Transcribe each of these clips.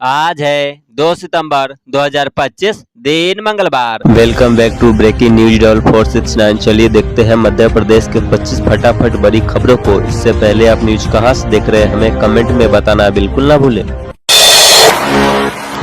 आज है 2 सितंबर 2025 दिन मंगलवार। Welcome back to breaking news doll 469। चलिए देखते हैं मध्य प्रदेश के 25 फटाफट बड़ी खबरों को। इससे पहले आप न्यूज कहां से देख रहे हैं हमें कमेंट में बताना बिल्कुल ना भूलें।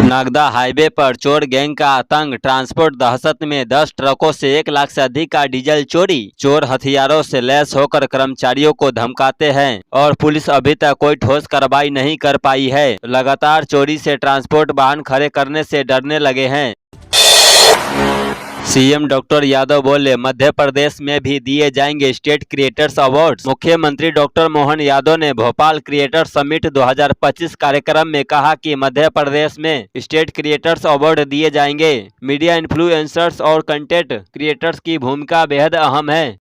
नागदा हाईवे पर चोर गैंग का आतंक, ट्रांसपोर्ट दहशत में 10 ट्रकों से 1 लाख से अधिक का डीजल चोरी। चोर हथियारों से लैस होकर कर्मचारियों को धमकाते हैं और पुलिस अभी तक कोई ठोस कार्रवाई नहीं कर पाई है। लगातार चोरी से ट्रांसपोर्ट वाहन खड़े करने से डरने लगे हैं। सीएम डॉक्टर यादव बोले, मध्य प्रदेश में भी दिए जाएंगे स्टेट क्रिएटर्स अवार्ड्स। मुख्यमंत्री डॉक्टर मोहन यादव ने भोपाल क्रिएटर समिट 2025 कार्यक्रम में कहा कि मध्य प्रदेश में स्टेट क्रिएटर्स अवार्ड दिए जाएंगे। मीडिया इन्फ्लुएंसर्स और कंटेंट क्रिएटर्स की भूमिका बेहद अहम है।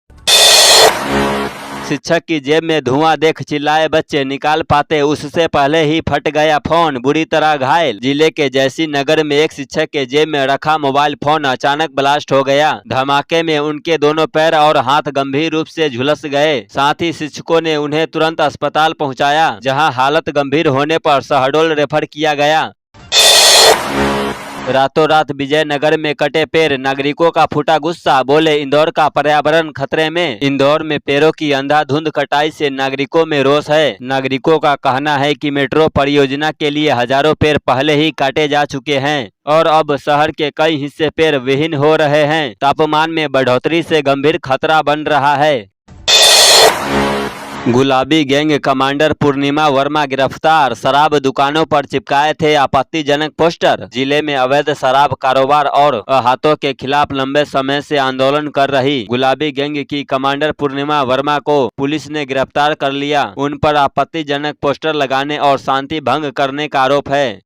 शिक्षक की जेब में धुआं देख चिल्लाए बच्चे, निकाल पाते उससे पहले ही फट गया फोन, बुरी तरह घायल। जिले के जैसी नगर में एक शिक्षक के जेब में रखा मोबाइल फोन अचानक ब्लास्ट हो गया। धमाके में उनके दोनों पैर और हाथ गंभीर रूप से झुलस गए। साथ ही शिक्षकों ने उन्हें तुरंत अस्पताल पहुंचाया, जहां हालत गंभीर होने पर शहडोल रेफर किया गया। रातों रात विजयनगर में कटे पेड़, नागरिकों का फूटा गुस्सा, बोले इंदौर का पर्यावरण खतरे में। इंदौर में पेड़ों की अंधाधुंध कटाई से नागरिकों में रोष है। नागरिकों का कहना है कि मेट्रो परियोजना के लिए हजारों पेड़ पहले ही काटे जा चुके हैं और अब शहर के कई हिस्से पेड़ विहीन हो रहे हैं। तापमान में बढ़ोतरी से गंभीर खतरा बन रहा है। गुलाबी गैंग कमांडर पूर्णिमा वर्मा गिरफ्तार। शराब दुकानों पर चिपकाए थे आपत्तिजनक पोस्टर। जिले में अवैध शराब कारोबार और हाथों के खिलाफ लंबे समय से आंदोलन कर रही गुलाबी गैंग की कमांडर पूर्णिमा वर्मा को पुलिस ने गिरफ्तार कर लिया। उन पर आपत्तिजनक पोस्टर लगाने और शांति भंग करने का आरोप है।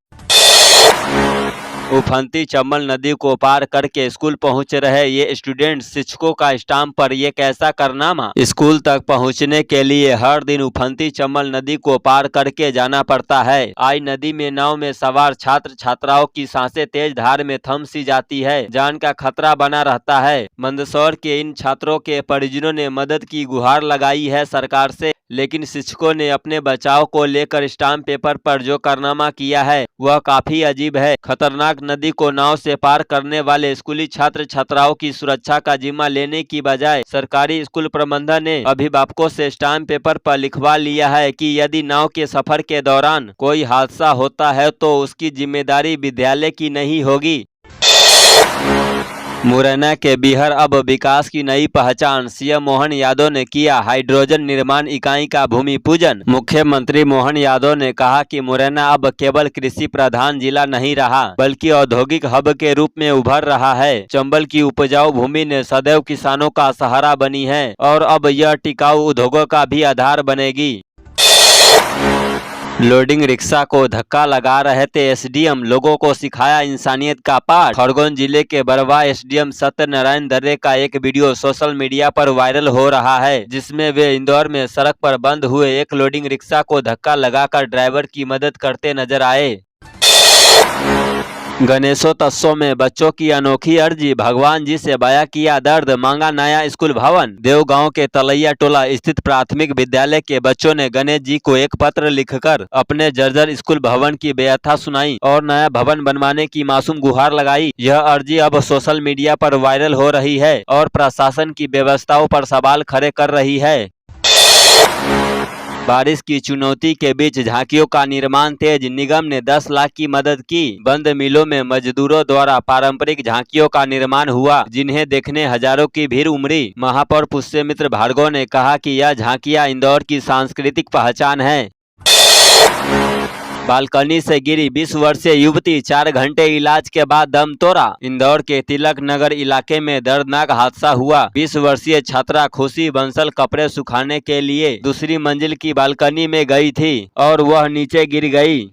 उफनती चंबल नदी को पार करके स्कूल पहुंच रहे ये स्टूडेंट, शिक्षकों का स्टाम्प पर ये कैसा कारनामा। स्कूल तक पहुंचने के लिए हर दिन उफनती चंबल नदी को पार करके जाना पड़ता है। आई नदी में नाव में सवार छात्र छात्राओं की सांसें तेज धार में थम सी जाती है, जान का खतरा बना रहता है। मंदसौर के इन छात्रों के परिजनों ने मदद की गुहार लगाई है सरकार से, लेकिन शिक्षकों ने अपने बचाव को लेकर स्टाम्प पेपर पर जो कारनामा किया है वह काफी अजीब है। खतरनाक नदी को नाव से पार करने वाले स्कूली छात्र छात्राओं की सुरक्षा का जिम्मा लेने की बजाय सरकारी स्कूल प्रबंधन ने अभिभावकों से स्टाम्प पेपर पर लिखवा लिया है कि यदि नाव के सफर के दौरान कोई हादसा होता है तो उसकी जिम्मेदारी विद्यालय की नहीं होगी। मुरैना के बिहर अब विकास की नई पहचान। सीएम मोहन यादव ने किया हाइड्रोजन निर्माण इकाई का भूमि पूजन। मुख्यमंत्री मोहन यादव ने कहा कि मुरैना अब केवल कृषि प्रधान जिला नहीं रहा बल्कि औद्योगिक हब के रूप में उभर रहा है। चंबल की उपजाऊ भूमि ने सदैव किसानों का सहारा बनी है और अब यह टिकाऊ उद्योगों का भी आधार बनेगी। लोडिंग रिक्शा को धक्का लगा रहे थे एसडीएम, लोगों को सिखाया इंसानियत का पाठ। खरगोन जिले के बरवा एसडीएम सत्यनारायण दर्रे का एक वीडियो सोशल मीडिया पर वायरल हो रहा है, जिसमें वे इंदौर में सड़क पर बंद हुए एक लोडिंग रिक्शा को धक्का लगाकर ड्राइवर की मदद करते नजर आए। गणेशोत्सव में बच्चों की अनोखी अर्जी, भगवान जी से बयां किया दर्द, मांगा नया स्कूल भवन। देवगांव के तलैया टोला स्थित प्राथमिक विद्यालय के बच्चों ने गणेश जी को एक पत्र लिखकर अपने जर्जर स्कूल भवन की व्यथा सुनाई और नया भवन बनवाने की मासूम गुहार लगाई। यह अर्जी अब सोशल मीडिया पर वायरल हो रही है और प्रशासन की व्यवस्थाओं पर सवाल खड़े कर रही है। बारिश की चुनौती के बीच झांकियों का निर्माण तेज, निगम ने 10 लाख की मदद की। बंद मिलों में मजदूरों द्वारा पारंपरिक झांकियों का निर्माण हुआ, जिन्हें देखने हजारों की भीड़ उमड़ी। महापौर पुष्यमित्र भार्गव ने कहा कि यह झांकियां इंदौर की सांस्कृतिक पहचान है। बालकनी से गिरी 20 वर्षीय युवती, 4 घंटे इलाज के बाद दम तोड़ा। इंदौर के तिलक नगर इलाके में दर्दनाक हादसा हुआ। 20 वर्षीय छात्रा खुशी बंसल कपड़े सुखाने के लिए दूसरी मंजिल की बालकनी में गई थी और वह नीचे गिर गई।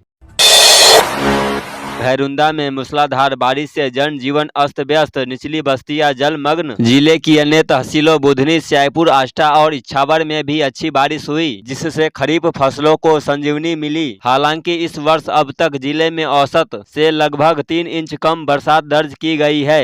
भैरुंदा में मूसलाधार बारिश से जनजीवन अस्त व्यस्त, निचली बस्तियां जलमग्न। जिले की अन्य तहसीलों बुधनी, स्यायपुर, आष्टा और इछावर में भी अच्छी बारिश हुई, जिससे खरीफ फसलों को संजीवनी मिली। हालांकि इस वर्ष अब तक जिले में औसत से लगभग 3 इंच कम बरसात दर्ज की गई है।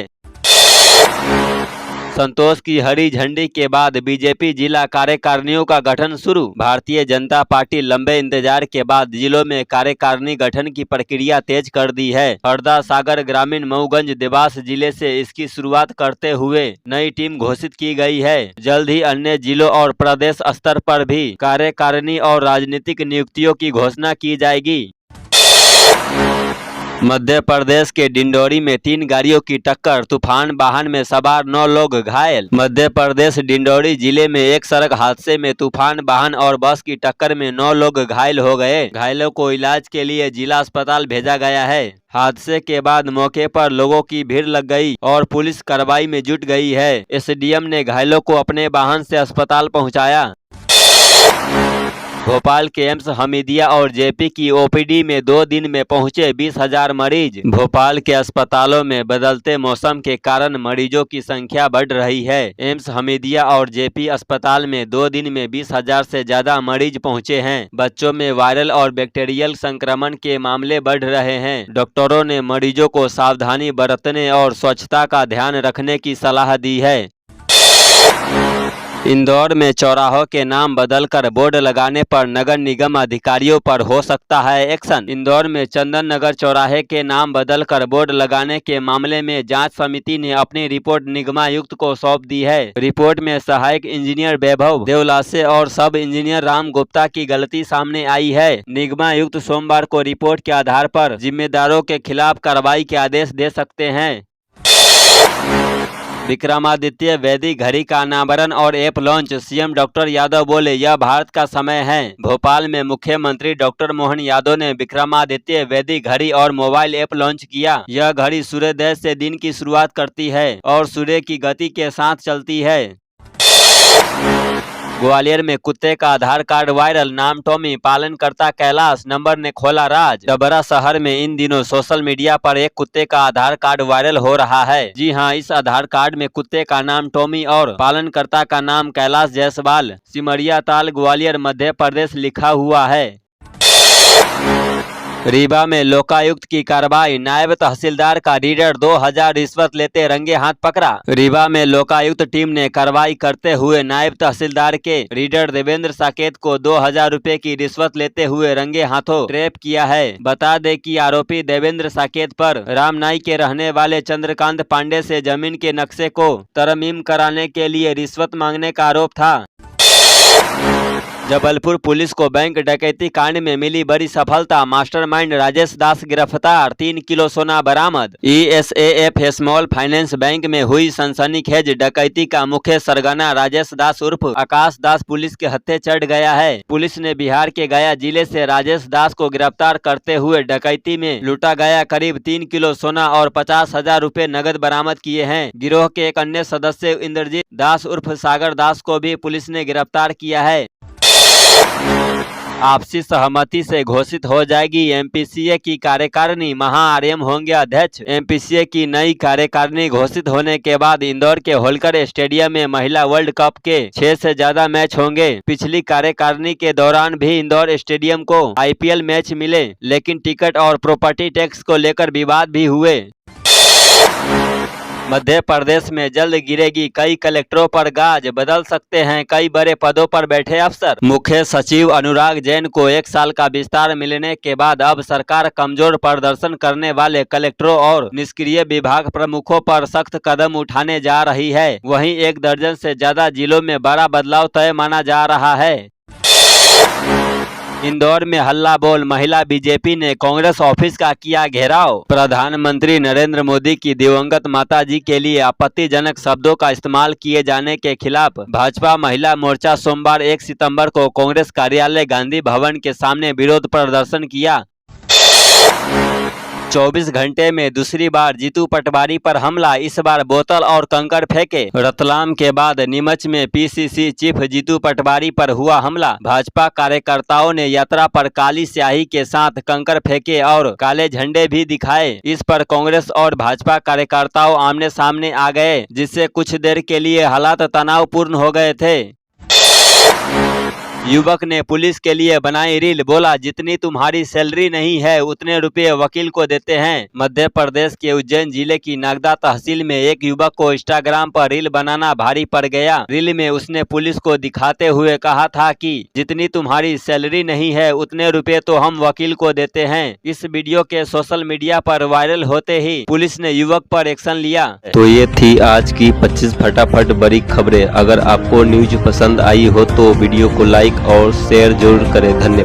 संतोष की हरी झंडी के बाद बीजेपी जिला कार्यकारिणियों का गठन शुरू। भारतीय जनता पार्टी लंबे इंतजार के बाद जिलों में कार्यकारिणी गठन की प्रक्रिया तेज कर दी है। हरदा, सागर, ग्रामीण, मऊगंज, देवास जिले से इसकी शुरुआत करते हुए नई टीम घोषित की गई है। जल्द ही अन्य जिलों और प्रदेश स्तर पर भी कार्यकारिणी और राजनीतिक नियुक्तियों की घोषणा की जाएगी। मध्य प्रदेश के डिंडोरी में 3 गाड़ियों की टक्कर, तूफान वाहन में सवार 9 लोग घायल। मध्य प्रदेश डिंडोरी जिले में एक सड़क हादसे में तूफान वाहन और बस की टक्कर में 9 लोग घायल हो गए। घायलों को इलाज के लिए जिला अस्पताल भेजा गया है। हादसे के बाद मौके पर लोगों की भीड़ लग गई और पुलिस कार्रवाई में जुट गई है। एसडीएम ने घायलों को अपने वाहन से अस्पताल पहुंचाया। भोपाल के एम्स हमीदिया और जेपी की ओपीडी में 2 दिन में पहुंचे 20,000 मरीज। भोपाल के अस्पतालों में बदलते मौसम के कारण मरीजों की संख्या बढ़ रही है। एम्स हमीदिया और जेपी अस्पताल में 2 दिन में 20,000 से ज्यादा मरीज पहुंचे हैं। बच्चों में वायरल और बैक्टीरियल संक्रमण के मामले बढ़ रहे हैं। डॉक्टरों ने मरीजों को सावधानी बरतने और स्वच्छता का ध्यान रखने की सलाह दी है। इंदौर में चौराहों के नाम बदलकर बोर्ड लगाने पर नगर निगम अधिकारियों पर हो सकता है एक्शन। इंदौर में चंदन नगर चौराहे के नाम बदलकर बोर्ड लगाने के मामले में जांच समिति ने अपनी रिपोर्ट निगमायुक्त को सौंप दी है। रिपोर्ट में सहायक इंजीनियर वैभव देवलासे और सब इंजीनियर राम गुप्ता की गलती सामने आई है। निगमायुक्त सोमवार को रिपोर्ट के आधार पर जिम्मेदारों के खिलाफ कार्रवाई के आदेश दे सकते हैं। विक्रमादित्य वैदिक घड़ी का अनावरण और app launch, CM doctor Yadav बोले यह भारत का समय है। भोपाल में मुख्यमंत्री डॉक्टर मोहन यादव ने विक्रमादित्य वैदिक घड़ी और मोबाइल ऐप लॉन्च किया। यह घड़ी सूर्योदय से दिन की शुरुआत करती है और सूर्य की गति के साथ चलती है। ग्वालियर में कुत्ते का आधार कार्ड वायरल, नाम टॉमी, पालन करता कैलाश, नंबर ने खोला राज। डबरा शहर में इन दिनों सोशल मीडिया पर एक कुत्ते का आधार कार्ड वायरल हो रहा है। जी हां, इस आधार कार्ड में कुत्ते का नाम टॉमी और पालन करता का नाम कैलाश जायसवाल, सिमरिया ताल, ग्वालियर, मध्य प्रदेश लिखा हुआ है। रीवा में लोकायुक्त की कार्रवाई, नायब तहसीलदार का रीडर 2,000 रिश्वत लेते रंगे हाथ पकड़ा। रीवा में लोकायुक्त टीम ने कार्रवाई करते हुए नायब तहसीलदार के रीडर देवेंद्र साकेत को 2,000 रुपए की रिश्वत लेते हुए रंगे हाथों ट्रैप किया है। बता दें कि आरोपी देवेंद्र साकेत पर रामनाई के रहने वाले चंद्रकांत पांडे से जमीन के नक्शे को तरमीम कराने के लिए रिश्वत मांगने का आरोप था। जबलपुर पुलिस को बैंक डकैती कांड में मिली बड़ी सफलता, मास्टरमाइंड राजेश दास गिरफ्तार, 3 किलो सोना बरामद। ESAF स्मॉल फाइनेंस बैंक में हुई सनसनीखेज डकैती का मुख्य सरगना राजेश दास उर्फ आकाश दास पुलिस के हत्थे चढ़ गया है। पुलिस ने बिहार के गया जिले से राजेश दास को गिरफ्तार करते हुए डकैती में लूटा गया करीब 3 किलो सोना और 50,000 रुपए नगद बरामद किए हैं। गिरोह के एक अन्य सदस्य इंद्रजीत दास उर्फ सागर दास को भी पुलिस ने गिरफ्तार किया है। आपसी सहमति से घोषित हो जाएगी एमपीसीए की कार्यकारिणी, महाआरएम होंगे अध्यक्ष। एमपीसीए की नई कार्यकारिणी घोषित होने के बाद इंदौर के होलकर स्टेडियम में महिला वर्ल्ड कप के 6 से ज्यादा मैच होंगे। पिछली कार्यकारिणी के दौरान भी इंदौर स्टेडियम को आईपीएल मैच मिले, लेकिन टिकट और प्रॉपर्टी टैक्स को लेकर विवाद भी हुए। मध्य प्रदेश में जल्द गिरेगी कई कलेक्टरों पर गाज, बदल सकते हैं कई बड़े पदों पर बैठे अफसर। मुख्य सचिव अनुराग जैन को 1 साल का विस्तार मिलने के बाद अब सरकार कमजोर प्रदर्शन करने वाले कलेक्टरों और निष्क्रिय विभाग प्रमुखों पर सख्त कदम उठाने जा रही है। वहीं 1 दर्जन से ज्यादा जिलों में बड़ा बदलाव तय माना जा रहा है। इंदौर में हल्ला बोल, महिला बीजेपी ने कांग्रेस ऑफिस का किया घेराव। प्रधानमंत्री नरेंद्र मोदी की दिवंगत माताजी के लिए आपत्तिजनक शब्दों का इस्तेमाल किए जाने के खिलाफ भाजपा महिला मोर्चा सोमवार 1 सितंबर को कांग्रेस कार्यालय गांधी भवन के सामने विरोध प्रदर्शन किया। 24 घंटे में दूसरी बार जीतू पटवारी पर हमला, इस बार बोतल और कंकड़ फेंके। रतलाम के बाद नीमच में पीसीसी चीफ जीतू पटवारी पर हुआ हमला। भाजपा कार्यकर्ताओं ने यात्रा पर काली स्याही के साथ कंकड़ फेंके और काले झंडे भी दिखाए। इस पर कांग्रेस और भाजपा कार्यकर्ताओं आमने सामने आ गए, जिससे कुछ देर के लिए हालात तनावपूर्ण हो गए थे। युवक ने पुलिस के लिए बनाई रील, बोला जितनी तुम्हारी सैलरी नहीं है उतने रुपए वकील को देते हैं। मध्य प्रदेश के उज्जैन जिले की नागदा तहसील में एक युवक को इंस्टाग्राम पर रील बनाना भारी पड़ गया। रील में उसने पुलिस को दिखाते हुए कहा था कि जितनी तुम्हारी सैलरी नहीं है उतने रुपए तो हम वकील को देते हैं। इस वीडियो के सोशल मीडिया पर वायरल होते ही पुलिस ने युवक पर एक्शन लिया। तो ये थी आज की 25 फटाफट बड़ी खबरें। अगर आपको न्यूज पसंद आई हो तो वीडियो को लाइक और शेयर जरूर करें। धन्यवाद।